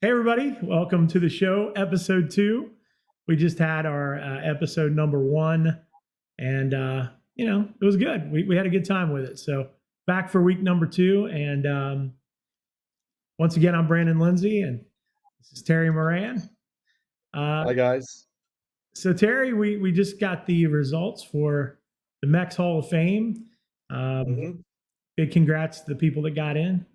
Hey, everybody. Welcome to the show, episode 2. We just had our episode number 1, and, it was good. We had a good time with it. So, back for week number 2. And once again, I'm Brandon Lindsay, and this is Terry Moran. Uh, Hi, guys. so, Terry, we just got the results for the MEX Hall of Fame. Um, hmm Big congrats to the people that got in.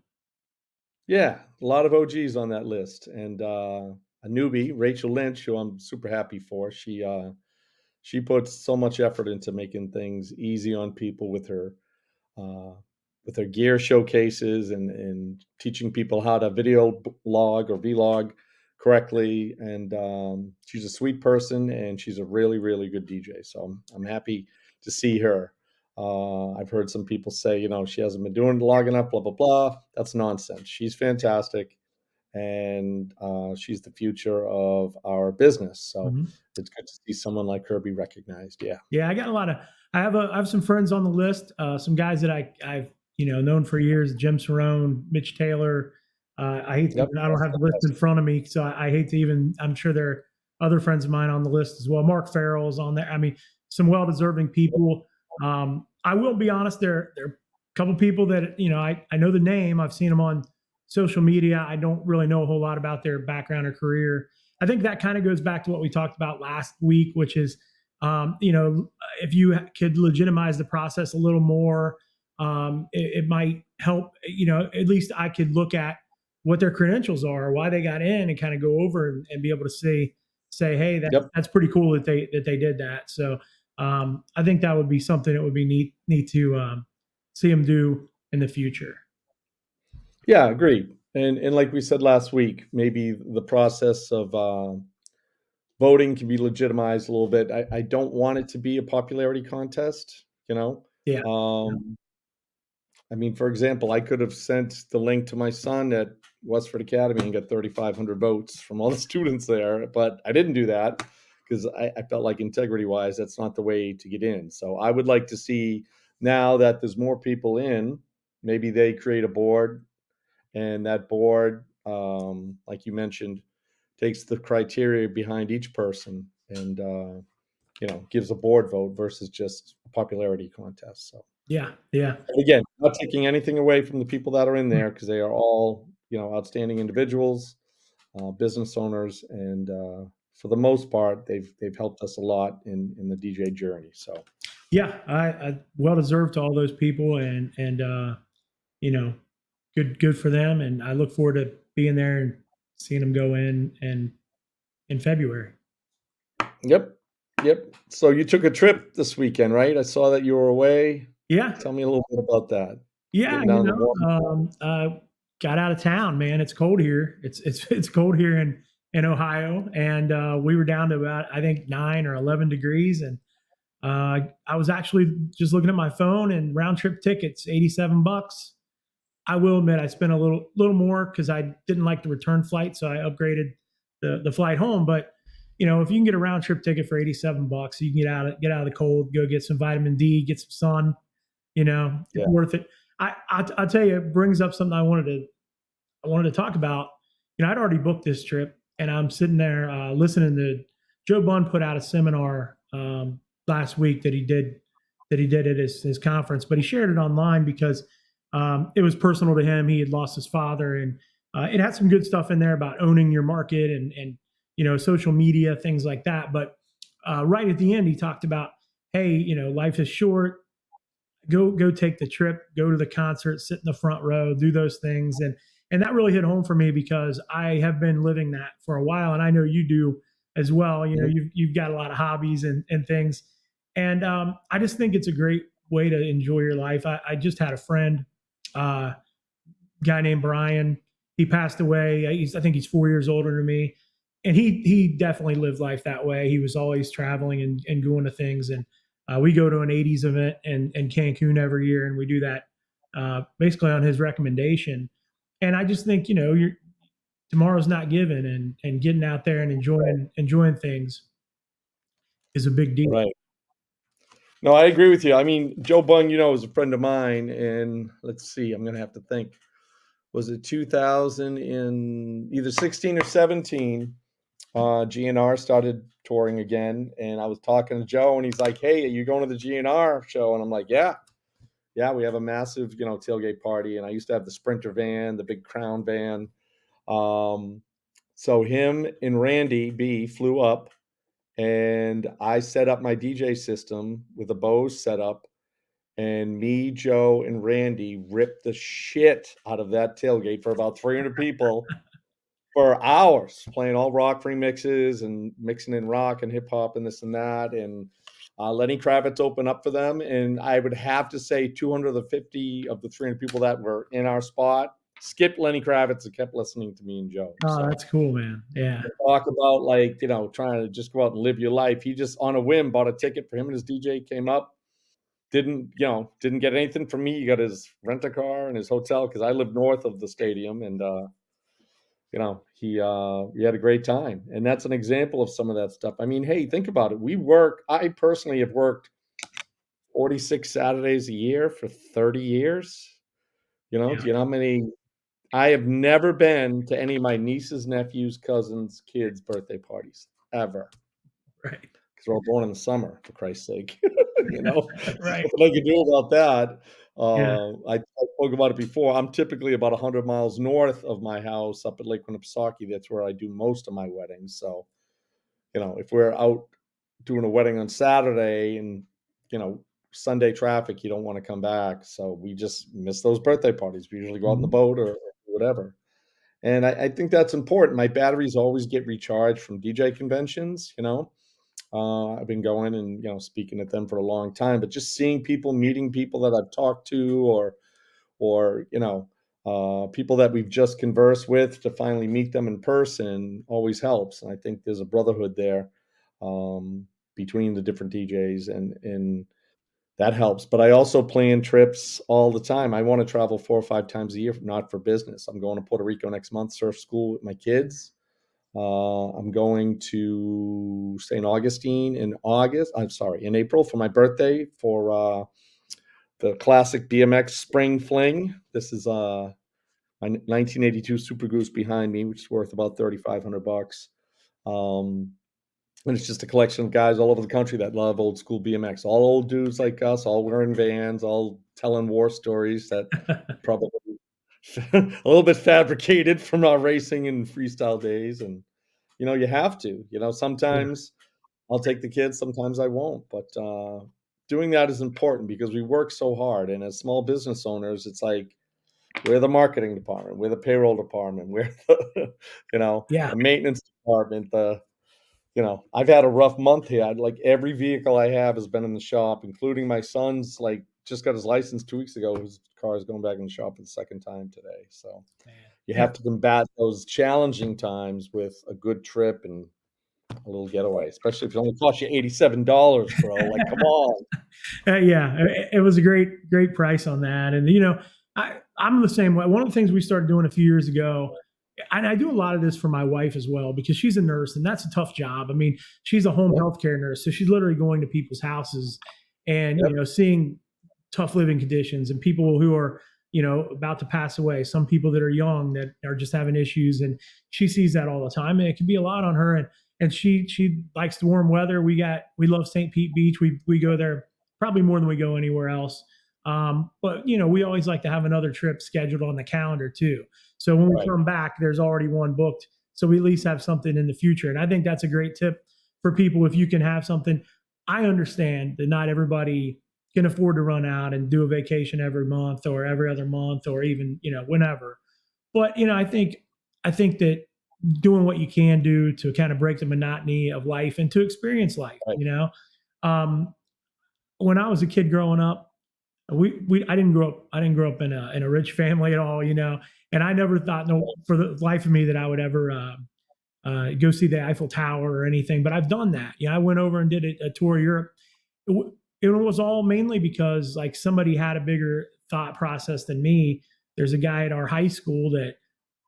Yeah, a lot of OGs on that list, and a newbie, Rachel Lynch, who I'm super happy for. She puts so much effort into making things easy on people uh, with her gear showcases and teaching people how to log or vlog correctly. And she's a sweet person, and she's a really, really good DJ. So I'm happy to see her. I've heard some people say, she hasn't been doing long enough, blah, blah, blah. That's nonsense. She's fantastic, and she's the future of our business. So Mhm. it's good to see someone like her be recognized. Yeah. Yeah, I got a lot of. I have some friends on the list. Some guys that I've known for years: Jim Cerrone, Mitch Taylor. I hate to Yep. even. I don't That's have the list in fantastic. front of me, so I hate to even. I'm sure there are other friends of mine on the list as well. Mark Farrell's on there. I mean, some well deserving people. I will be honest. There are a couple people that I know the name. I've seen them on social media. I don't really know a whole lot about their background or career. I think that kind of goes back to what we talked about last week, which is if you could legitimize the process a little more, it might help. At least I could look at what their credentials are, why they got in, and kind of go over and be able to say, hey, Yep. that's pretty cool that they did that. So I think that would be something that would be neat to see them do in the future. Yeah, agreed. And like we said last week, maybe the process of voting can be legitimized a little bit. I don't want it to be a popularity contest. Yeah. Um, I mean, for example, I could have sent the link to my son at Westford Academy and got 3,500 votes from all the students there, but I didn't do that because I felt like integrity wise, that's not the way to get in. So I would like to see now that there's more people in, maybe they create a board, and that board, like you mentioned, takes the criteria behind each person and gives a board vote versus just a popularity contest. So Yeah. Yeah. again, not taking anything away from the people that are in there because they are all outstanding individuals, business owners, and for the most part, they've helped us a lot in the DJ journey. So Yeah. I well deserved to all those people, and you know, good for them. And I look forward to being there and seeing them go in and in February. yep, yep. So you took a trip this weekend, right? I saw that you were away. Yeah, Tell me a little bit about that. yeah. Getting down the warm. Got out of town, man. It's cold here. It's cold here in Ohio, and we were down to about I think 9 or 11 degrees, and I was actually just looking at my phone and round trip tickets, $87. I will admit I spent a little more because I didn't like the return flight, so I upgraded the flight home. But if you can get a round trip ticket for $87, you can get out of the cold, go get some vitamin D, get some sun. It's Yeah. worth it. I'll tell you, it brings up something I wanted to talk about. I'd already booked this trip, and I'm sitting there listening to Joe Bunn put out a seminar last week that he did at his conference, but he shared it online because it was personal to him. He had lost his father, and it had some good stuff in there about owning your market and social media, things like that. But right at the end, he talked about, hey, life is short. Go take the trip, go to the concert, sit in the front row, do those things, and that really hit home for me because I have been living that for a while, and I know you do as well. Mhm. You've got a lot of hobbies and things, and I just think it's a great way to enjoy your life. I just had a friend, uh, guy named Brian. He passed away. I think he's 4 years older than me, and he definitely lived life that way. He was always traveling and going to things, and we go to an '80s event in Cancun every year, and we do that basically on his recommendation. And I just think tomorrow's not given, and getting out there and enjoying things is a big deal. Right. No, I agree with you. I mean, Joe Bung, is a friend of mine, and let's see, I'm gonna have to think. was it 2000 in either 16 or 17? GNR started touring again, and I was talking to Joe, and he's like, "Hey, are you going to the GNR show?" And I'm like, "Yeah, yeah, we have a massive, tailgate party." And I used to have the Sprinter van, the big Crown van. Um, so him and Randy B flew up, and I set up my DJ system with a Bose setup, and me, Joe, and Randy ripped the shit out of that tailgate for about 300 people for hours, playing all rock remixes and mixing in rock and hip hop and this and that, and Lenny Kravitz opened up for them. And I would have to say 250 of the 300 people that were in our spot skipped Lenny Kravitz and kept listening to me and Joe. Oh, So that's cool, man. Yeah. talk about, like, trying to just go out and live your life. He just on a whim bought a ticket for him, and his DJ came up. Didn't get anything from me. He got his rent a car and his hotel because I live north of the stadium, and he had a great time. And that's an example of some of that stuff. I mean, hey, think about it. I personally have worked 46 Saturdays a year for 30 years. Yeah. Do you know how many? I have never been to any of my nieces, nephews, cousins, kids' birthday parties ever Right. because we're all born in the summer, for Christ's sake. Right. Nothing I can do about that. Yeah. I spoke about it before. I'm typically about 100 miles north of my house up at Lake Winnipesaukee. That's where I do most of my weddings. So, if we're out doing a wedding on Saturday and, you know, Sunday traffic, you don't want to come back. So we just miss those birthday parties. We usually go out in the Mhm. boat or whatever. And I think that's important. My batteries always get recharged from DJ conventions. I've been going and, speaking at them for a long time, but just seeing people, meeting people that I've talked to, or people that we've just conversed with, to finally meet them in person always helps. And I think there's a brotherhood there, between the different DJs, and that helps. But I also plan trips all the time. I want to travel 4 or 5 times a year, not for business. I'm going to Puerto Rico next month, surf school with my kids. I'm going to St. Augustine in August. I'm sorry, in April for my birthday for the classic BMX Spring Fling. This is my 1982 Super Goose behind me, which is worth about 3,500 bucks. Um, and it's just a collection of guys all over the country that love old school BMX. All old dudes like us, all wearing Vans, all telling war stories that probably a little bit fabricated from our racing and freestyle days. And you have to. Yeah. Sometimes I'll take the kids, sometimes I won't. But doing that is important because we work so hard. And as small business owners, it's like we're the marketing department, we're the payroll department, we're Yeah. the maintenance department. I've had a rough month here. Like every vehicle I have has been in the shop, including my son's. Like just got his license 2 weeks ago. His car is going back in the shop for the second time today. So Man. you Yeah. have to combat those challenging times with a good trip and a little getaway, especially if it only costs you $87, bro. Like, come on. Yeah, it was a great price on that. And I'm the same way. One of the things we started doing a few years ago, and I do a lot of this for my wife as well because she's a nurse and that's a tough job. I mean, she's a home Yep, healthcare nurse, so she's literally going to people's houses and yep, seeing tough living conditions and people who are about to pass away. Some people that are young that are just having issues, and she sees that all the time, and it can be a lot on her. And she likes the warm weather. We love St. Pete Beach. We go there probably more than we go anywhere else. But we always like to have another trip scheduled on the calendar too. So when we right. come back, there's already one booked. So we at least have something in the future. And I think that's a great tip for people. If you can have something, I understand that not everybody can afford to run out and do a vacation every month or every other month or even, whenever. But, I think that doing what you can do to kind of break the monotony of life and to experience life, Right. um, when I was a kid growing up, I didn't grow up in a rich family at all, and I never thought no for the life of me that I would ever go see the Eiffel Tower or anything. But I've done that. I went over and did a tour of Europe. It was all mainly because like somebody had a bigger thought process than me. There's a guy at our high school that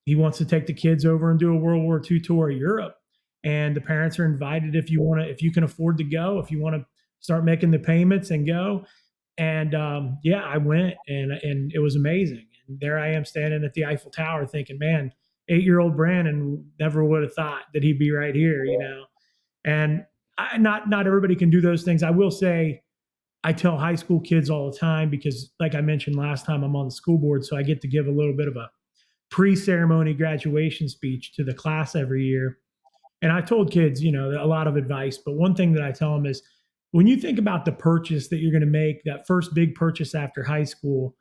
he wants to take the kids over and do a World War II tour of Europe. And the parents are invited if you can afford to go, if you want to start making the payments and go. And yeah, I went and it was amazing. And there I am standing at the Eiffel Tower thinking, man, 8-year-old Brandon never would have thought that he'd be right here, you know? And not everybody can do those things. I will say, I tell high school kids all the time because, like I mentioned last time, I'm on the school board, so I get to give a little bit of a pre-ceremony graduation speech to the class every year. And I told kids, you know, a lot of advice, but one thing that I tell them is when you think about the purchase that you're going to make, that first big purchase after high school,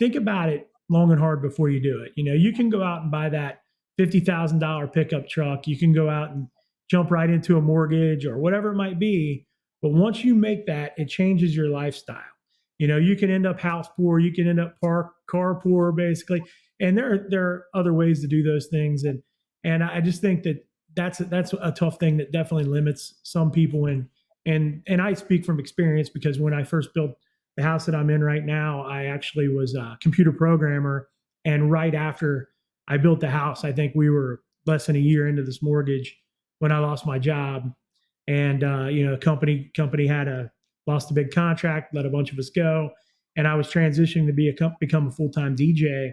think about it long and hard before you do it. You know, you can go out and buy that $50,000 pickup truck. You can go out and jump right into a mortgage or whatever it might be. But once you make that, it changes your lifestyle. You know, you can end up house poor, you can end up car poor, basically. And there are other ways to do those things. And I just think that that's a tough thing that definitely limits some people. And I speak from experience because when I first built the house that I'm in right now, I actually was a computer programmer. And right after I built the house, I think we were less than a year into this mortgage when I lost my job. And you know, company had a lost a big contract, let a bunch of us go, and I was transitioning to become a full time DJ.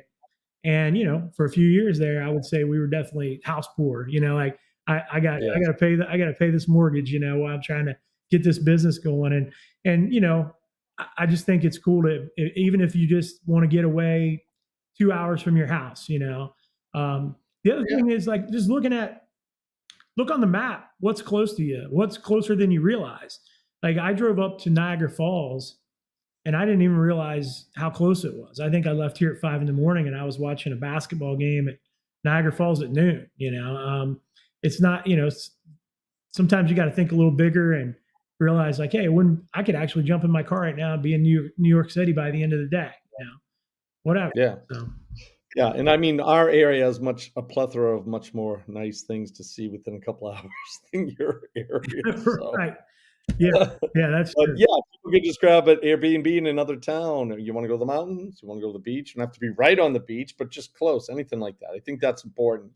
And you know, for a few years there, I would say we were definitely house poor. You know, like I Yes. got to pay I got to pay this mortgage. You know, while I'm trying to get this business going. And you know, I just think it's cool to even if you just want to get away 2 hours from your house. You know, the other Yeah. thing is like just look on the map. What's close to you? What's closer than you realize? Like I drove up to Niagara Falls and I didn't even realize how close it was. I think I left here at 5 in the morning and I was watching a basketball game at Niagara Falls at noon. You know, it's not, you know, sometimes you got to think a little bigger and realize like, hey, when I could actually jump in my car right now and be in New York City by the end of the day, you know, whatever. Yeah. So, Yeah, and I mean, our area has much a plethora of much more nice things to see within a couple hours than your area, so right. Yeah. Yeah. That's but true. yeah, people can just grab an Airbnb in another town. You wanna go to the mountains, you wanna go to the beach, you don't have to be right on the beach, but just close, anything like that. I think that's important,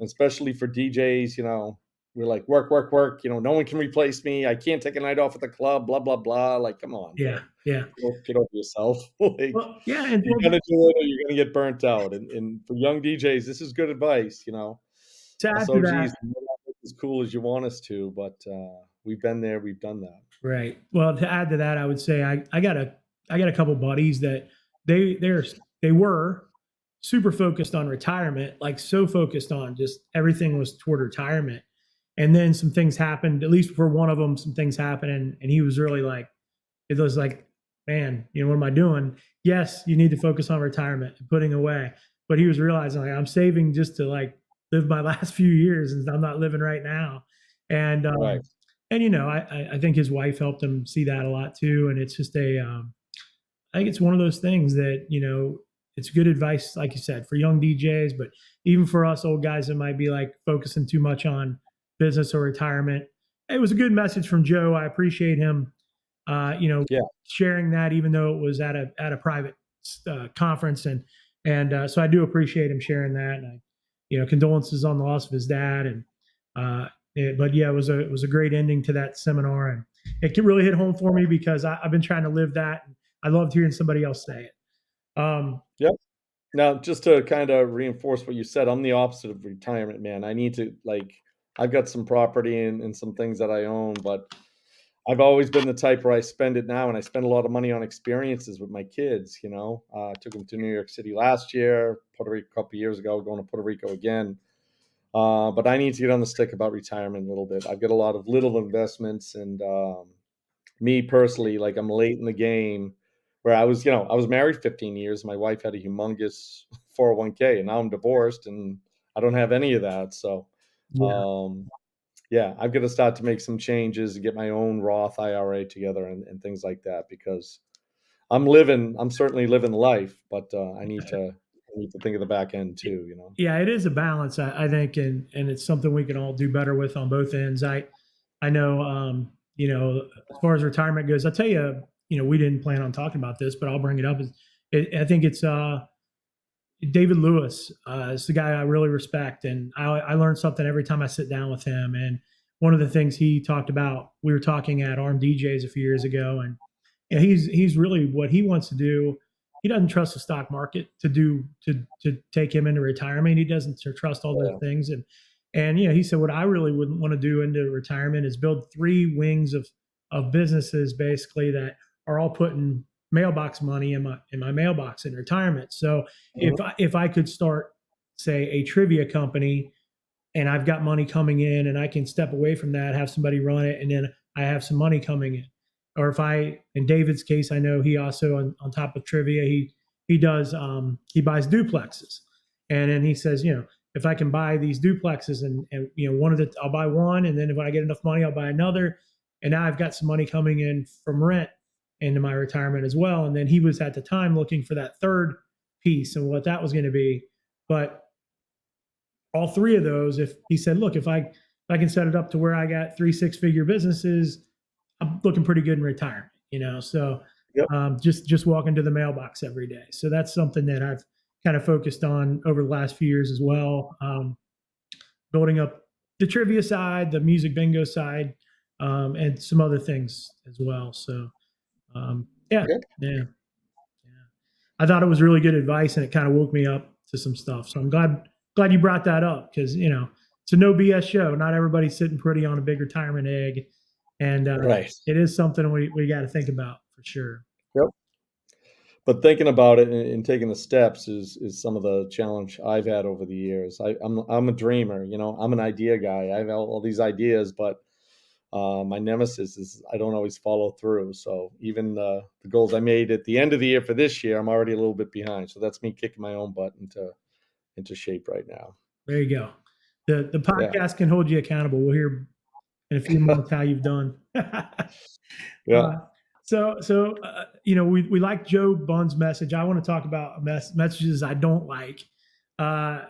especially for DJs, you know, we're like, "Work, work, work," you know, "No one can replace me, I can't take a night off at the club, blah, blah, blah," like, come on, Yeah. man. Yeah. Get over yourself. Like, Well, yeah. And you're well, gonna do it or you're gonna get burnt out, and for young DJs, this is good advice, you know? to Us add to OGs, that, we may not look as cool as you want us to, but, we've been there, we've done that. right. Well, to add to that, I would say I got a couple buddies that they're they were super focused on retirement, like so focused on just everything was toward retirement. And then some things happened, at least for one of them, some things happened, and he was really like, it was like, man, you know, what am I doing? Yes, you need to focus on retirement and putting away. But he was realizing like I'm saving just to like live my last few years and I'm not living right now. And Right. and you know, I think his wife helped him see that a lot too. And it's just I think it's one of those things that, you know, it's good advice, like you said, for young DJs, but even for us old guys that might be like focusing too much on business or retirement. It was a good message from Joe. I appreciate him, you know, Yeah. sharing that, even though it was at a private conference, and so I do appreciate him sharing that. And I, you know, condolences on the loss of his dad, and but yeah, it was a great ending to that seminar, and it really hit home for me because I've been trying to live that. And I loved hearing somebody else say it. Yep. Now, just to kinda reinforce what you said, I'm the opposite of retirement, man. I need to like, I've got some property and some things that I own, but I've always been the type where I spend it now, and I spend a lot of money on experiences with my kids, you know? Took them to New York City last year, Puerto Rico a couple years ago, going to Puerto Rico again. But I need to get on the stick about retirement a little bit. I've got a lot of little investments and, me personally, like I'm late in the game where I was married 15 years. My wife had a humongous 401k and now I'm divorced and I don't have any of that. So, Yeah, um, yeah, I've got to start to make some changes and get my own Roth IRA together and things like that because I'm certainly living life, but I need to think of the back end too, you know? yeah, it is a balance, I think, and it's something we can all do better with on both ends. I know, you know, as far as retirement goes, I'll tell you, you know, we didn't plan on talking about this, but I'll bring it up. I think it's David Lewis. Is the guy I really respect, and I learn something every time I sit down with him. And one of the things he talked about, we were talking at Arm DJs a few years ago, and he's really what he wants to do. he doesn't trust the stock market to take him into retirement. He doesn't trust all those Yeah. things. And he said, what I really wouldn't want to do into retirement is build three wings of businesses basically that are all putting mailbox money in my mailbox in retirement. So Mhm. if I could start, say, a trivia company, and I've got money coming in and I can step away from that, have somebody run it, and then I have some money coming in. Or if in David's case, I know he also on top of trivia, he does he buys duplexes. And then he says, if I can buy these duplexes and one of the I'll buy one, and then if I get enough money, I'll buy another. And now I've got some money coming in from rent into my retirement as well. And then he was at the time looking for that third piece and what that was going to be. But all three of those, if he said, look, if I can set it up to where I got 3 6 figure businesses, I'm looking pretty good in retirement. So Yep. just walking to the mailbox every day. So that's something that I've kind of focused on over the last few years as well. Building up the trivia side, the music bingo side, and some other things as well. So yeah, Good. yeah. I thought it was really good advice, and it kind of woke me up to some stuff. So I'm glad you brought that up, because it's a no BS show. Not everybody's sitting pretty on a big retirement egg, and Right. it is something we got to think about for sure. Yep. But thinking about it and taking the steps is some of the challenge I've had over the years. I'm a dreamer, I'm an idea guy. I have all these ideas, but my nemesis is I don't always follow through. So even the goals I made at the end of the year for this year, I'm already a little bit behind. So that's me kicking my own butt into shape right now. There you go. The Yeah. podcast can hold you accountable. We'll hear in a few months how you've done. Yeah. We like Joe Bunn's message. I want to talk about messages I don't like. Uh,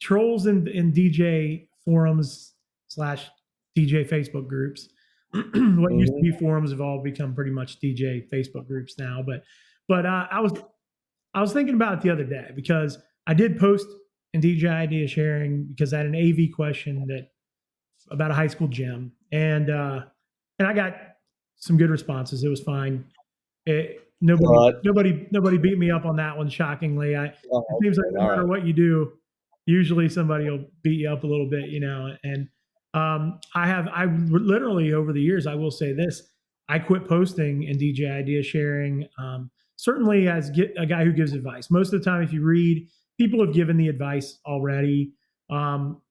Trolls in DJ forums slash DJ Facebook groups. What used to Mhm. be forums have all become pretty much DJ Facebook groups now. But I was thinking about it the other day, because I did post in DJ idea sharing because I had an AV question that about a high school gym, and I got some good responses. It was fine. Nobody, But nobody beat me up on that one. Shockingly, it oh, seems like okay. no All matter right. what you do, usually somebody will beat you up a little bit. And I literally over the years, I will say this: I quit posting in DJ idea sharing. Certainly, as a guy who gives advice. Most of the time, if you read, people have given the advice already. Um,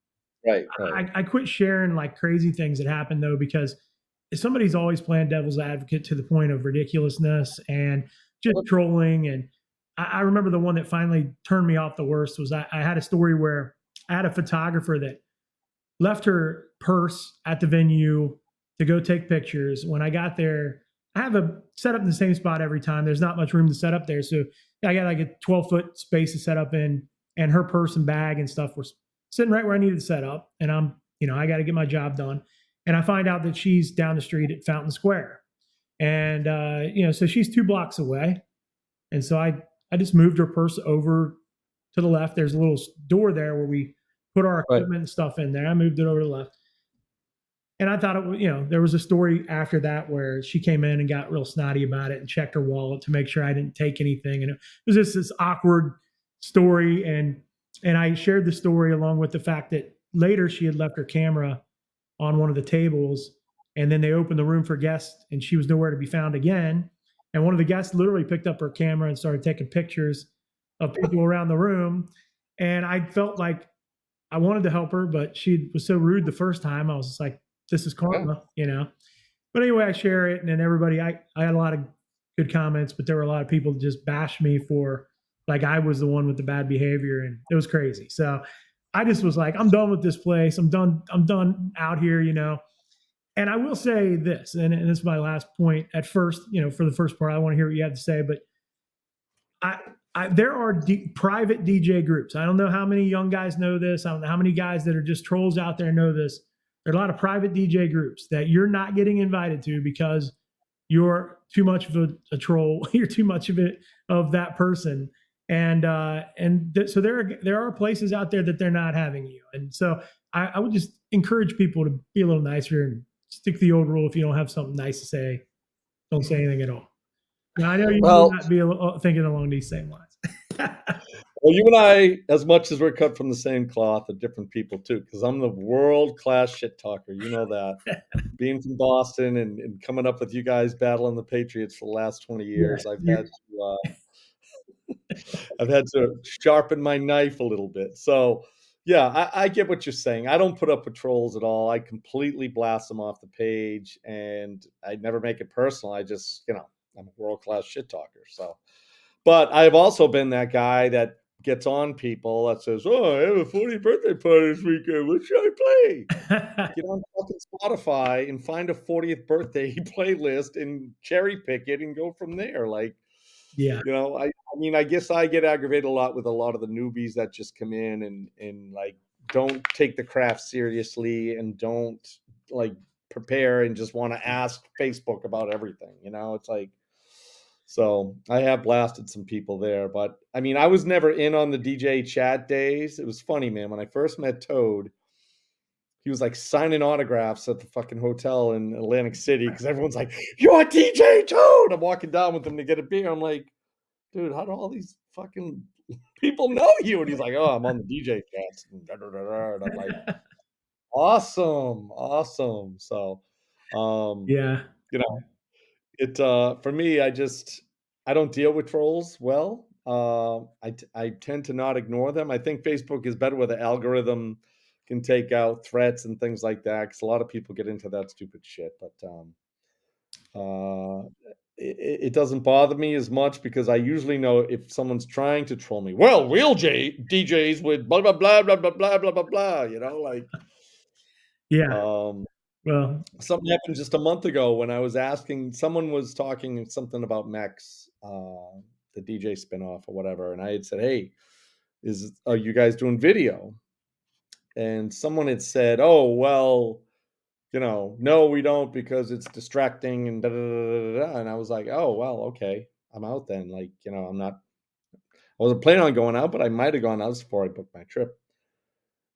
Right. Right. I quit sharing like crazy things that happen, though, because if somebody's always playing devil's advocate to the point of ridiculousness and just trolling. And I remember the one that finally turned me off the worst was I had a story where I had a photographer that left her purse at the venue to go take pictures. When I got there, I have a set up in the same spot every time. There's not much room to set up there. So I got like a 12-foot space to set up in, and her purse and bag and stuff were sitting right where I needed to set up. And I got to get my job done. And I find out that she's down the street at Fountain Square. And, so she's 2 blocks away. And so I just moved her purse over to the left. There's a little door there where we put our Right. equipment and stuff in there. I moved it over to the left. And I thought it was, there was a story after that where she came in and got real snotty about it and checked her wallet to make sure I didn't take anything. And it was just this awkward story. And I shared the story along with the fact that later she had left her camera on one of the tables, and then they opened the room for guests and she was nowhere to be found again. And one of the guests literally picked up her camera and started taking pictures of people around the room. And I felt like I wanted to help her, but she was so rude the first time. I was just like, this is Yeah. karma. But anyway, I share it, and then everybody, I had a lot of good comments, but there were a lot of people that just bashed me for like I was the one with the bad behavior, and it was crazy. So I just was like, I'm done with this place. I'm done. I'm done out here. And I will say this, and this is my last point. At first, for the first part, I want to hear what you have to say, but I, there are private DJ groups. I don't know how many young guys know this. I don't know how many guys that are just trolls out there know this. There are a lot of private DJ groups that you're not getting invited to because you're too much of a troll. You're too much of that person. So there are places out there that they're not having you. And so I would just encourage people to be a little nicer and stick to the old rule. If you don't have something nice to say, don't say anything at all. Now, I know you may Well, not be thinking along these same lines. well, you and I, as much as we're cut from the same cloth, are different people too. Because I'm the world class shit talker. You know that. Being from Boston and coming up with you guys battling the Patriots for the last 20 Yes, years, I've had to sharpen my knife a little bit. So, yeah, I get what you're saying. I don't put up with trolls at all. I completely blast them off the page, and I never make it personal. I just, I'm a world class shit talker. So, but I've also been that guy that gets on people that says, "Oh, I have a 40th birthday party this weekend. What should I play?" Get on fucking Spotify and find a 40th birthday playlist and cherry pick it and go from there. Like, yeah, I mean, I guess I get aggravated a lot with a lot of the newbies that just come in and like don't take the craft seriously and don't like prepare and just want to ask Facebook about everything. It's like, so I have blasted some people there, but I mean, I was never in on the DJ chat days. It was funny, man. When I first met Toad, he was like signing autographs at the fucking hotel in Atlantic City because everyone's like, "You're DJ Toad." I'm walking down with him to get a beer. I'm like, dude, how do all these fucking people know you? And he's like, oh, I'm on the DJ chats. And da, da, da, da. And I'm like, awesome, awesome. So, um, yeah, you know, it for me, I don't deal with trolls well. I tend to not ignore them. I think Facebook is better where the algorithm can take out threats and things like that because a lot of people get into that stupid shit. But uh, it doesn't bother me as much because I usually know if someone's trying to troll me. Well, real DJs with blah blah blah blah blah blah blah blah blah. Like yeah. um, Well, something happened just a month ago when I was asking. Someone was talking something about Mex, the DJ spinoff or whatever, and I had said, "Hey, are you guys doing video?" And someone had said, "Oh, well." No, we don't because it's distracting and da da da da da. And I was like, oh well, okay, I'm out then. Like, I wasn't planning on going out, but I might have gone out before I booked my trip.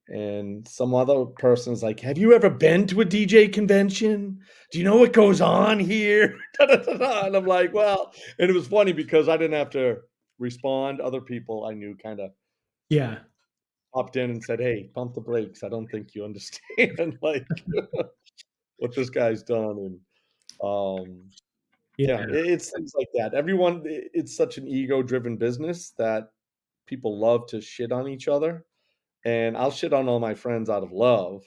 And some other person's like, have you ever been to a DJ convention? Do you know what goes on here? Da, da, da, da. And I'm like, well, and it was funny because I didn't have to respond. Other people I knew kind of yeah, popped in and said, hey, pump the brakes. I don't think you understand like what this guy's done. And yeah, yeah, it's things like that. It's such an ego-driven business that people love to shit on each other, and I'll shit on all my friends out of love,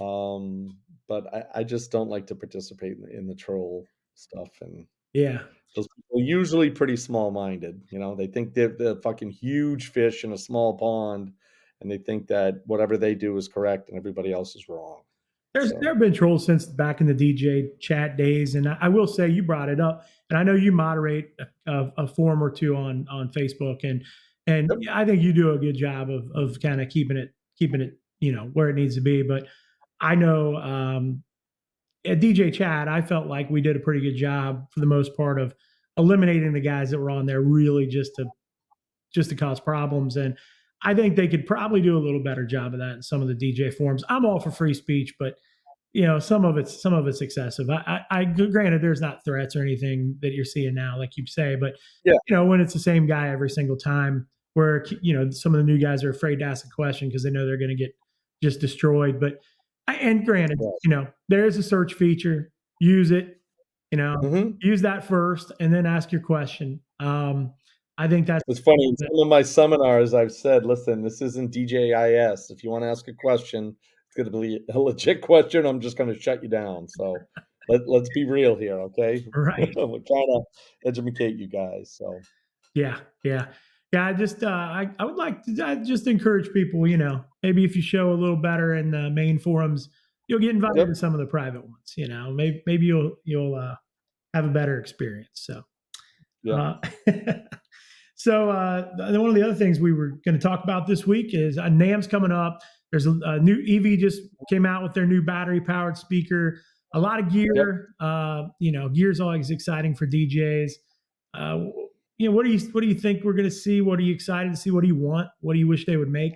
um, but I just don't like to participate in the troll stuff, and yeah. those people are usually pretty small-minded, they think they're the fucking huge fish in a small pond, and they think that whatever they do is correct and everybody else is wrong, There so have been trolls since back in the DJ chat days, and I will say you brought it up, and I know you moderate a forum or two on Facebook, and yep, I think you do a good job of kind of keeping it where it needs to be. But I know at DJ chat, I felt like we did a pretty good job for the most part of eliminating the guys that were on there really just to cause problems. And I think they could probably do a little better job of that in some of the DJ forums. I'm all for free speech, but some of it's excessive. I granted there's not threats or anything that you're seeing now, like you say, but yeah, when it's the same guy every single time, where some of the new guys are afraid to ask a question because they know they're going to get just destroyed. But and granted, right. there is a search feature. Use it. You know, Mhm. use that first, and then ask your question. I think that's It's funny, in some of my seminars, I've said, "Listen, this isn't DJIS. If you wanna ask a question, it's gonna be a legit question, I'm just gonna shut you down, so let's be real here, okay?" right. We're trying to educate you guys, so Yeah, yeah, yeah. I would like to I just encourage people. Maybe if you show a little better in the main forums, you'll get invited to yep, some of the private ones. Maybe you'll have a better experience. So, yep, uh, one of the other things we were going to talk about this week is NAMM's coming up. There's a new EV just came out with their new battery powered speaker. A lot of yep. gear. Gear's always exciting for DJs. Uh, what do you think we're going to see? What are you excited to see? What do you want? What do you wish they would make?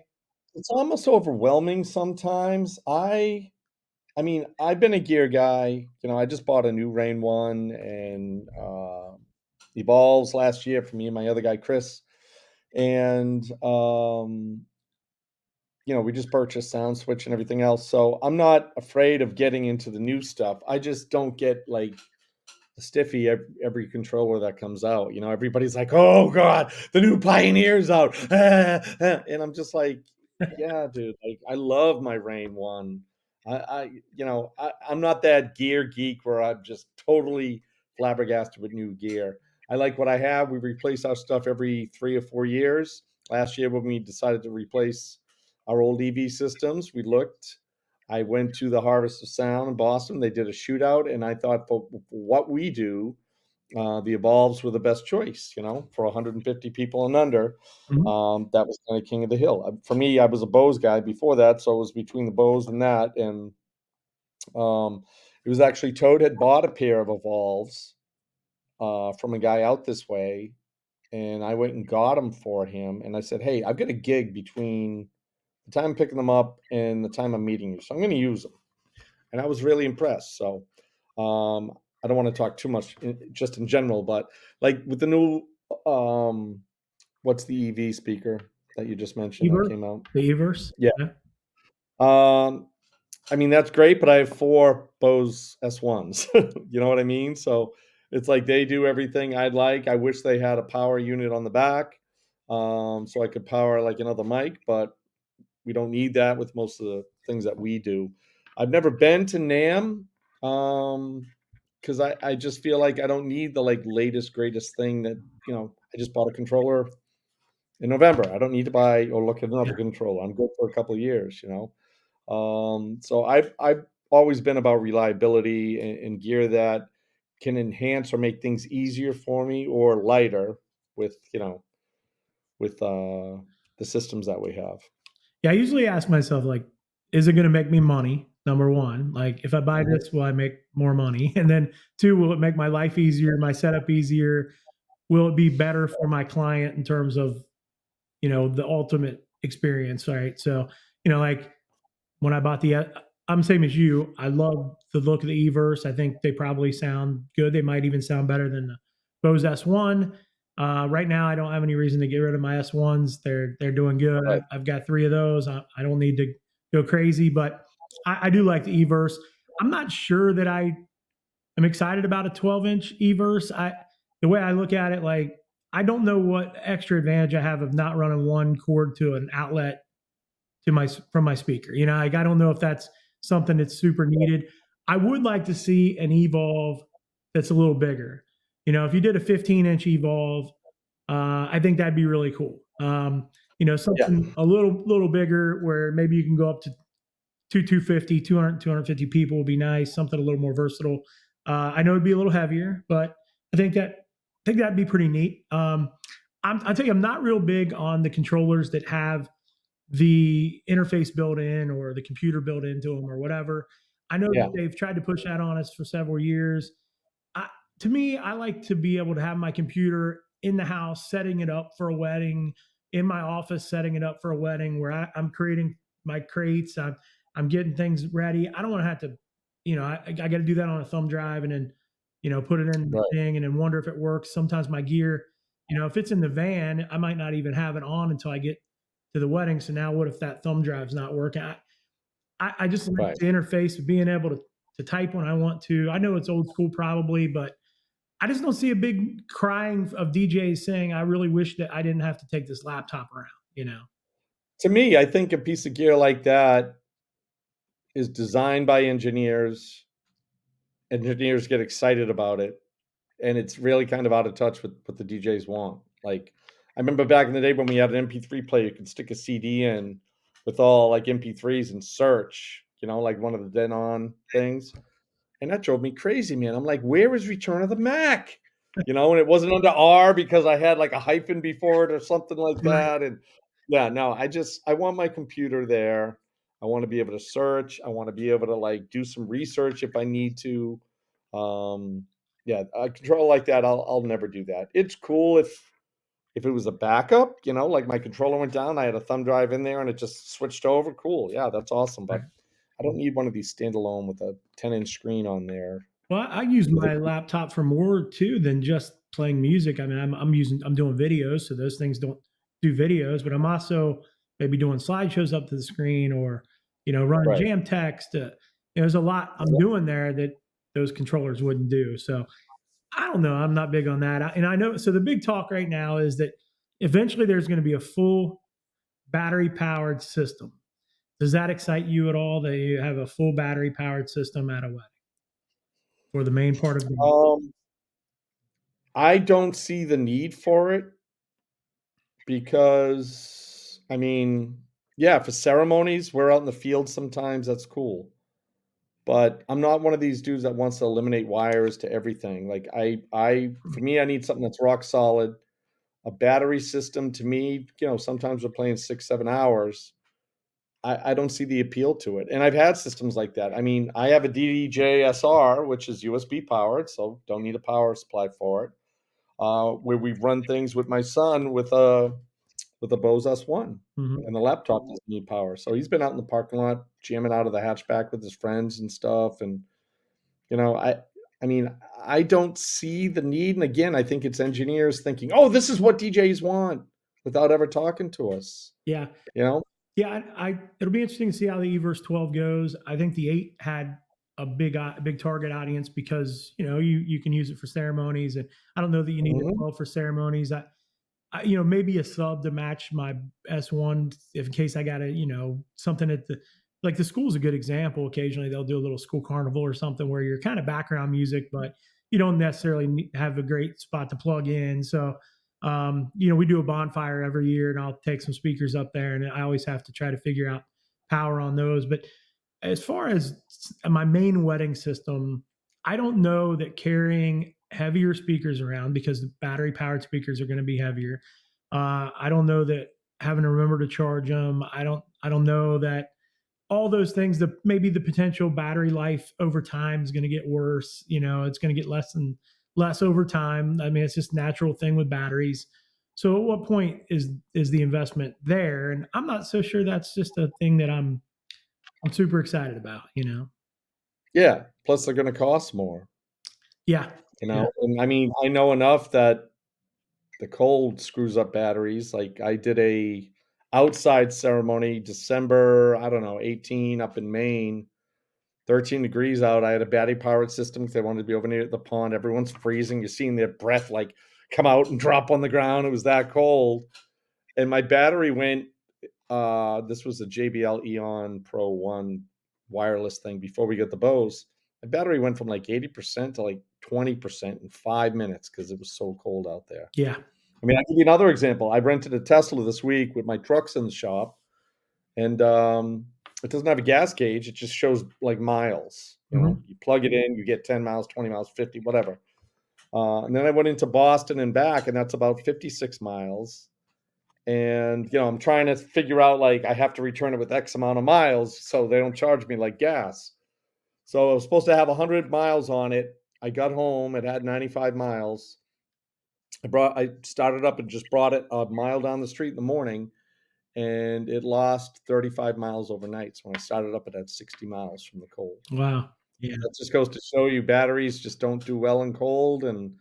It's almost overwhelming sometimes. I mean, I've been a gear guy, I just bought a new Rain 1 and, Evolves last year for me and my other guy, Chris. And, we just purchased sound switch and everything else. So I'm not afraid of getting into the new stuff. I just don't get like a stiffy every controller that comes out. Everybody's like, "Oh God, the new Pioneer's out," and I'm just like, "Yeah, dude. Like, I love my Rain One. I'm not that gear geek where I'm just totally flabbergasted with new gear. I like what I have. We replace our stuff every 3 or 4 years. Last year, when we decided to replace our old EV systems, we looked. I went to the Harvest of Sound in Boston. They did a shootout, and I thought for what we do, the Evolves were the best choice. For 150 people and under, Mhm. that was kind of king of the hill. For me, I was a Bose guy before that, so it was between the Bose and that. And it was actually Toad had bought a pair of Evolves from a guy out this way, and I went and got them for him. And I said, "Hey, I've got a gig between the time I'm picking them up and the time I'm meeting you, so I'm going to use them." And I was really impressed. So, I don't want to talk too much just in general, but like with the new, um, what's the EV speaker that you just mentioned that Everse, came out? the Everse. Yeah. Yeah. Um, I mean, that's great, but I have 4 Bose S1s. You know what I mean? So it's like they do everything I'd like. I wish they had a power unit on the back, so I could power like another mic, but we don't need that with most of the things that we do. I've never been to NAMM, because I just feel like I don't need the like latest greatest thing that I just bought a controller in November. I don't need to buy or look at another Yeah. controller. I'm good for a couple of years. So I've always been about reliability and gear that can enhance or make things easier for me or lighter with the systems that we have. Yeah, I usually ask myself, like, is it gonna make me money? Number 1. Like, if I buy Mhm. this, will I make more money? And then 2, will it make my life easier, my setup easier? Will it be better for my client in terms of, the ultimate experience, right? So, like when I bought I'm the same as you. I love the look of the Everse. I think they probably sound good. They might even sound better than the Bose S1. Right now, I don't have any reason to get rid of my S1s. They're doing good. Right. I've got 3 of those. I don't need to go crazy, but I do like the Everse. I'm not sure that I am excited about a 12-inch Everse. The way I look at it, like I don't know what extra advantage I have of not running one cord to an outlet to my from my speaker. Like I don't know if that's something that's super needed. I would like to see an Evolve that's a little bigger. If you did a 15-inch Evolve, I think that'd be really cool. Yeah. Something a little bigger where maybe you can go up to 250, 250 people would be nice. Something a little more versatile. I know it'd be a little heavier, but I think that'd be pretty neat. I tell you, I'm not real big on the controllers that have the interface built in or the computer built into them or whatever. I know Yeah. that they've tried to push that on us for several years. I, to me, I like to be able to have my computer in the house, setting it up for a wedding, in my office, setting it up for a wedding where I'm creating my crates. I'm getting things ready. I don't want to have to, I got to do that on a thumb drive and then, put it in the Right. thing and then wonder if it works. Sometimes my gear, if it's in the van, I might not even have it on until I get to the wedding. So now what if that thumb drive's not working? I just like Right. the interface of being able to type when I want to. I know it's old school probably, but I just don't see a big crying of DJs saying, I really wish that I didn't have to take this laptop around. To me, I think a piece of gear like that is designed by engineers. Engineers get excited about it, and it's really kind of out of touch with what the DJs want. Like, I remember back in the day when we had an MP3 player, you could stick a CD in with all like MP3s and search, like one of the Denon things. And that drove me crazy, man. I'm like, where is Return of the Mac? And it wasn't under R because I had like a hyphen before it or something like Right. that. And yeah, no, I want my computer there. I want to be able to search. I want to be able to like do some research if I need to. Um, yeah, a control like that, I'll never do that. It's cool if it was a backup, like my controller went down, I had a thumb drive in there and it just switched over. Cool. Yeah, that's awesome. But Right. I don't need one of these standalone with a 10-inch screen on there Well, I use with a my laptop for more too than just playing music. I mean, I'm doing videos, so those things don't do videos, but I'm also maybe doing slideshows up to the screen, or running Right. jam text. There's a lot I'm doing there that those controllers wouldn't do. So I don't know. I'm not big on that. And I know, so the big talk right now is that eventually there's going to be a full battery powered system. Does that excite you at all, that you have a full battery powered system at a wedding for the main part of the? Um, I don't see the need for it because, I mean, yeah, for ceremonies, we're out in the field sometimes, that's cool. But I'm not one of these dudes that wants to eliminate wires to everything. Like for me, I need something that's rock solid. A battery system to me, sometimes we're playing 6, 7 hours. I don't see the appeal to it. And I've had systems like that. I mean, I have a DDJ-SR, which is USB powered, so don't need a power supply for it. Where we've run things with my son with a Bose S1, Mhm. and the laptop doesn't need power. So he's been out in the parking lot jamming out of the hatchback with his friends and stuff. And you know, I I mean, I don't see the need. And again, I think it's engineers thinking, "Oh, this is what DJs want," without ever talking to us. Yeah. You know? Yeah, it'll be interesting to see how the Everse 12 goes. I think the 8 had a big target audience because you can use it for ceremonies, and I don't know that you need a Mhm. 12 for ceremonies. Maybe a sub to match my S1 if in case I got to, something at the school's a good example. Occasionally they'll do a little school carnival or something where you're kind of background music, but you don't necessarily have a great spot to plug in. So, we do a bonfire every year, and I'll take some speakers up there, and I always have to try to figure out power on those. But as far as my main wedding system, I don't know that carrying heavier speakers around, because the battery powered speakers are going to be heavier. I don't know that having to remember to charge them. I don't know that all those things, the maybe the potential battery life over time is going to get worse. It's going to get less and less over time. I mean, it's just a natural thing with batteries. So at what point is the investment there? And I'm not so sure that's just a thing that I'm super excited about. Yeah, plus they're gonna cost more, Yeah. Yeah. and I mean, I know enough that the cold screws up batteries. Like, I did a outside ceremony December, I don't know, 18 up in Maine, 13 degrees out. I had a battery powered system because I wanted to be over near the pond. Everyone's freezing. You're seeing their breath, like, come out and drop on the ground. It was that cold, and my battery went, this was a JBL Eon Pro 1 wireless thing before we got the Bose. My battery went from, like, 80% to, like, 20% in 5 minutes because it was so cold out there. Yeah. I mean, I'll give you another example. I rented a Tesla this week with my trucks in the shop, and, it doesn't have a gas gauge, it just shows, like, miles, Mhm. You plug it in, you get 10 miles, 20 miles, 50, whatever. And then I went into Boston and back, and that's about 56 miles, and, I'm trying to figure out, like, I have to return it with X amount of miles so they don't charge me like gas. So I was supposed to have 100 miles on it. I got home, it had 95 miles. I started up and just brought it a mile down the street in the morning, and it lost 35 miles overnight. So when I started up, it had 60 miles from the cold. Wow. Yeah. That just goes to show you batteries just don't do well in cold. And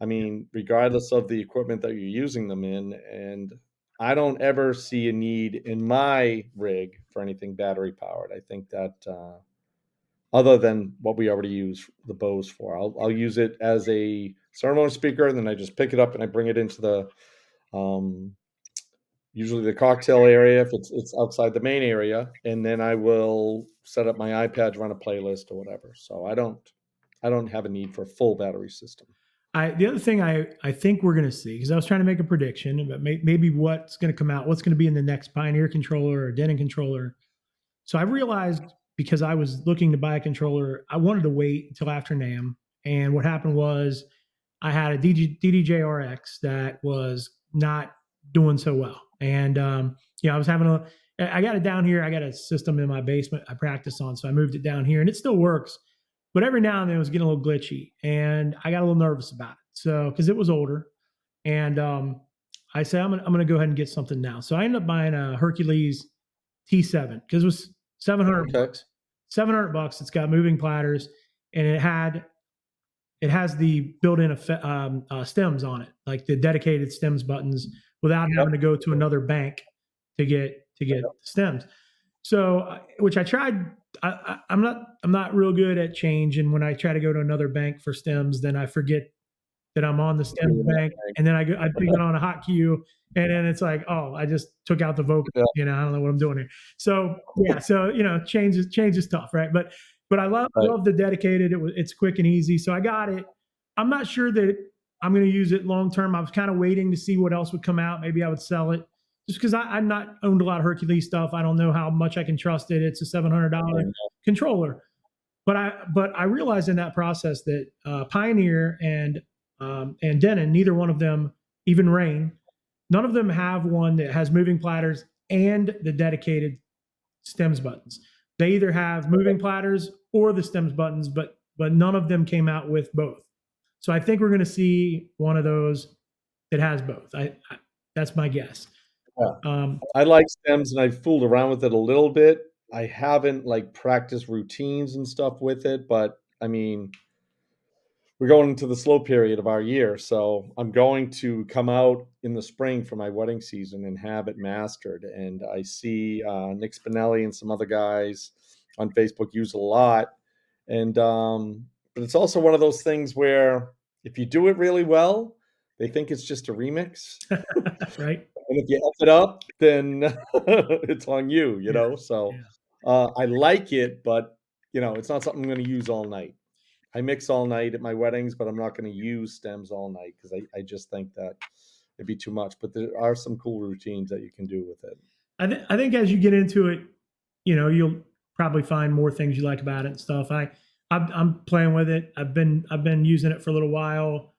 I mean, regardless of the equipment that you're using them in, and I don't ever see a need in my rig for anything battery powered. I think that other than what we already use the Bose for, I'll use it as a ceremony speaker, and then I just pick it up and I bring it into the um, usually the cocktail area if it's outside the main area, and then I will set up my iPad to run a playlist or whatever. So I don't have a need for a full battery system. The other thing I think we're going to see, because I was trying to make a prediction about maybe what's going to come out, what's going to be in the next Pioneer controller or Denon controller. So I realized, because I was looking to buy a controller, I wanted to wait until after NAMM. And what happened was I had a DDJ-RX that was not doing so well. And, I was I got it down here. I got a system in my basement I practice on. So I moved it down here, and it still works. But every now and then it was getting a little glitchy, and I got a little nervous about it. So, because it was older, and I said I'm gonna go ahead and get something now. So I ended up buying a Hercules T7 because it was 700 Okay. bucks. 700 bucks. It's got moving platters, and it had it has the built-in stems on it, like the dedicated stems buttons, without having Yep. to go to another bank to get stems. So, which I tried. I'm not real good at change, and when I try to go to another bank for stems, then I forget that I'm on the stems bank, and then I put it on a hot queue, and then it's like, oh, I just took out the vocal. Yeah. I don't know what I'm doing here. So yeah, so change is tough, right? But I love Right. the dedicated. It's quick and easy, so I got it. I'm not sure that I'm going to use it long term. I was kind of waiting to see what else would come out. Maybe I would sell it just because I'm not owned a lot of Hercules stuff. I don't know how much I can trust it. It's a $700 controller. But I realized in that process that Pioneer and Denon, neither one of them, even Rain, none of them have one that has moving platters and the dedicated stems buttons. They either have moving platters or the stems buttons, but none of them came out with both. So I think we're going to see one of those that has both. That's my guess. Yeah. Um, I like stems, and I've fooled around with it a little bit. I haven't, like, practiced routines and stuff with it, but, I mean, we're going into the slow period of our year, so I'm going to come out in the spring for my wedding season and have it mastered, and I see, Nick Spinelli and some other guys on Facebook use it a lot, and, but it's also one of those things where if you do it really well, they think it's just a remix. right? And if you F it up, then it's on you, you Yeah, know? So, yeah. I like it, but, it's not something I'm gonna use all night. I mix all night at my weddings, but I'm not gonna use stems all night because I just think that it'd be too much, but there are some cool routines that you can do with it. I think as you get into it, you'll probably find more things you like about it and stuff. I'm playing with it. I've been using it for a little while.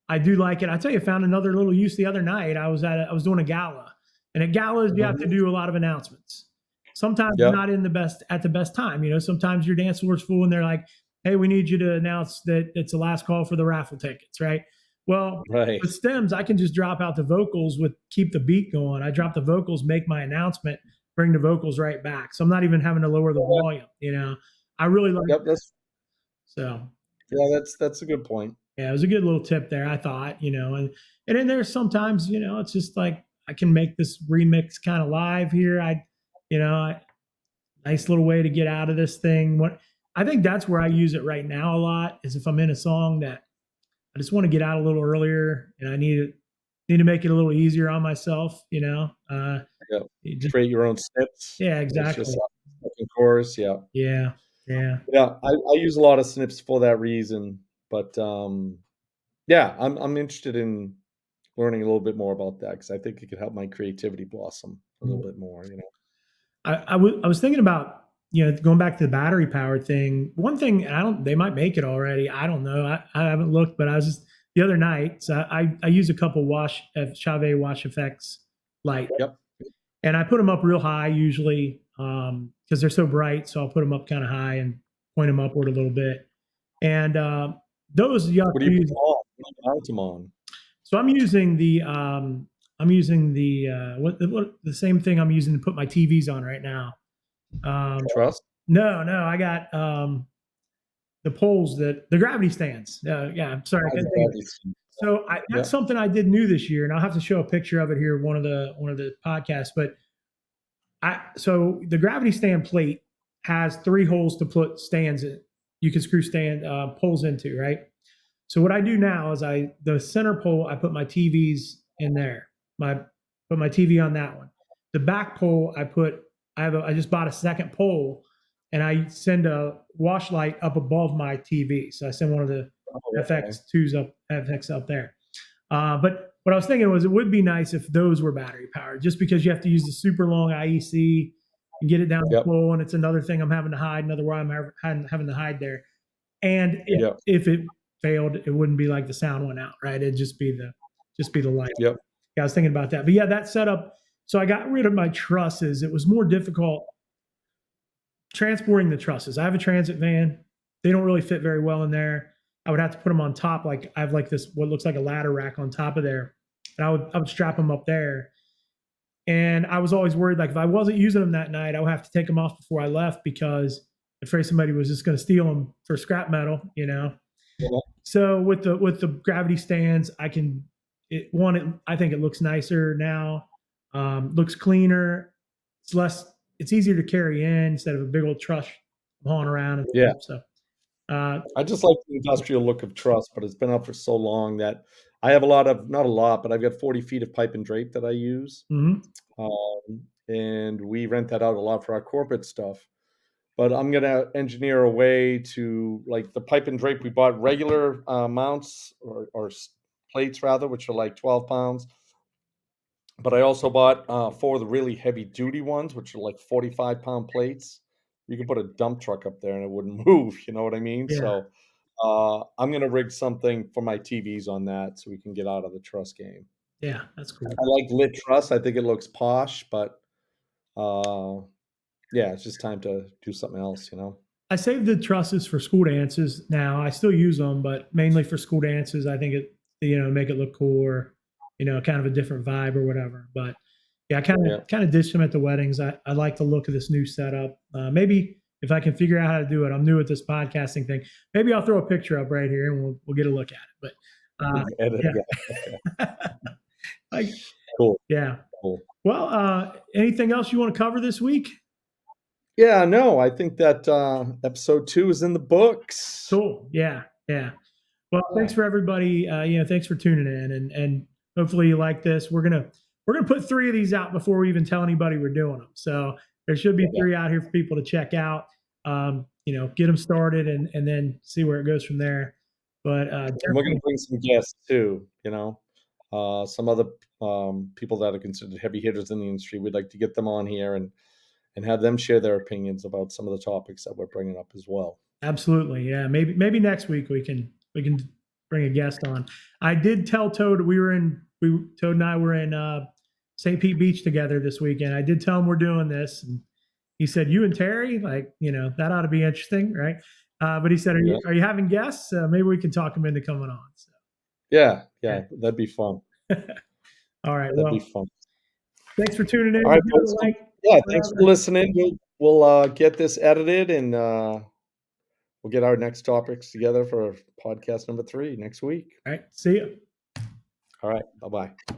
I do like it. I tell you, I found another little use the other night. I was doing a gala, and at galas you have to Mhm. do a lot of announcements. Sometimes Yep. not in the best at the best time. Sometimes your dance floor's full, and they're like, "Hey, we need you to announce that it's the last call for the raffle tickets." Right? Well, Right. with stems, I can just drop out the vocals with keep the beat going. I drop the vocals, make my announcement, bring the vocals right back. So I'm not even having to lower the volume. I really like Yep, that. So that's a good point. yeah, it was a good little tip there, I thought, and then there's sometimes, it's just like I can make this remix kind of live here. Nice little way to get out of this thing. What I think that's where I use it right now a lot is if I'm in a song that I just want to get out a little earlier and I need to make it a little easier on myself, Yep. just, Create your own snips. yeah, It's just exactly. second chorus, yeah. Yeah. Yeah. Yeah, I use a lot of snips for that reason, but, yeah, I'm interested in learning a little bit more about that because I think it could help my creativity blossom a little bit more. I was thinking about going back to the battery powered thing. One thing, and they might make it already. I don't know. I haven't looked, but I was just the other night. So I use a couple Chave wash effects light, Yep, and I put them up real high usually because they're so bright. So I'll put them up kind of high and point them upward a little bit. And those you have what do to you put use. them on? What do you mount them on? So I'm using the same thing I'm using to put my TVs on right now. Um, Trust? no, I got the poles that the gravity stands. Yeah, I'm sorry, I That's couldn't think of it. interesting. So that's Yep, something I did new this year, and I'll have to show a picture of it here one of the podcasts. But so the gravity stand plate has three holes to put stands in. You can screw stand poles into, right? So what I do now is the center pole I put my TVs in there. Put my TV on that one. The back pole I just bought a second pole and I send a wash light up above my TV. So I send one of the oh, okay. FX up there. But what I was thinking was it would be nice if those were battery powered, just because you have to use the super long IEC and get it down the Yep, pole, and it's another thing I'm having to hide, another wire I'm having to hide there. And yep, if it failed, it wouldn't be like the sound went out, right? It'd just be the light. yep, Yeah, I was thinking about that. But yeah, that setup. So I got rid of my trusses. It was more difficult transporting the trusses. I have a transit van. They don't really fit very well in there. I would have to put them on top. Like I have like this what looks like a ladder rack on top of there. And I would strap them up there. And I was always worried, like if I wasn't using them that night, I would have to take them off before I left because I'm afraid somebody was just going to steal them for scrap metal. yep, So with the gravity stands, I can I think it looks nicer now. Looks cleaner. It's less. It's easier to carry in instead of a big old truss hauling around and Yeah. stuff. So uh, I just like the industrial look of truss, but it's been up for so long that I have not a lot, but I've got 40 feet of pipe and drape that I use. mhm. And we rent that out a lot for our corporate stuff. But I'm gonna engineer a way to like the pipe and drape. We bought regular mounts or plates rather, which are like 12 pounds. But I also bought 4 of the really heavy duty ones, which are like 45-pound plates. You could put a dump truck up there and it wouldn't move. You know what I mean? Yeah, So I'm gonna rig something for my TVs on that so we can get out of the truss game. yeah, that's cool. I like lit truss. I think it looks posh, but uh, yeah, it's just time to do something else. You know? I save the trusses for school dances now. I still use them, but mainly for school dances. I think it, make it look cool or, kind of a different vibe or whatever. But yeah, I kind Yeah. of kind of ditch them at the weddings. I like the look of this new setup. Maybe if I can figure out how to do it, I'm new at this podcasting thing. Maybe I'll throw a picture up right here and we'll get a look at it. But Edit, yeah. Okay. yeah, like Cool. yeah. Cool. Well, anything else you want to cover this week? Yeah. No, I think that episode 2 is in the books. Cool. Yeah, yeah. Well, thanks Yeah. for everybody. Thanks for tuning in, and hopefully you like this. We're gonna put 3 of these out before we even tell anybody we're doing them. So there should be Yeah. 3 out here for people to check out. Get them started, and then see where it goes from there. But And we're gonna definitely, bring some guests too, some other people that are considered heavy hitters in the industry. We'd like to get them on here and have them share their opinions about some of the topics that we're bringing up as well. absolutely, yeah. Maybe next week we can bring a guest on. I did tell Toad Toad and I were in St. Pete Beach together this weekend. I did tell him we're doing this, and he said, "You and Terry, like, that ought to be interesting, right?" But he said, "Are Yeah. you having guests? Maybe we can talk them into coming on." So, Yeah. yeah. Yeah. That'd be fun. All right. That'd be Well, fun. thanks for tuning in. All right, Give it a folks. So, like, yeah, thanks for whatever. listening. We'll get this edited and we'll get our next topics together for podcast number 3 next week. All right. See you. All right. Bye bye.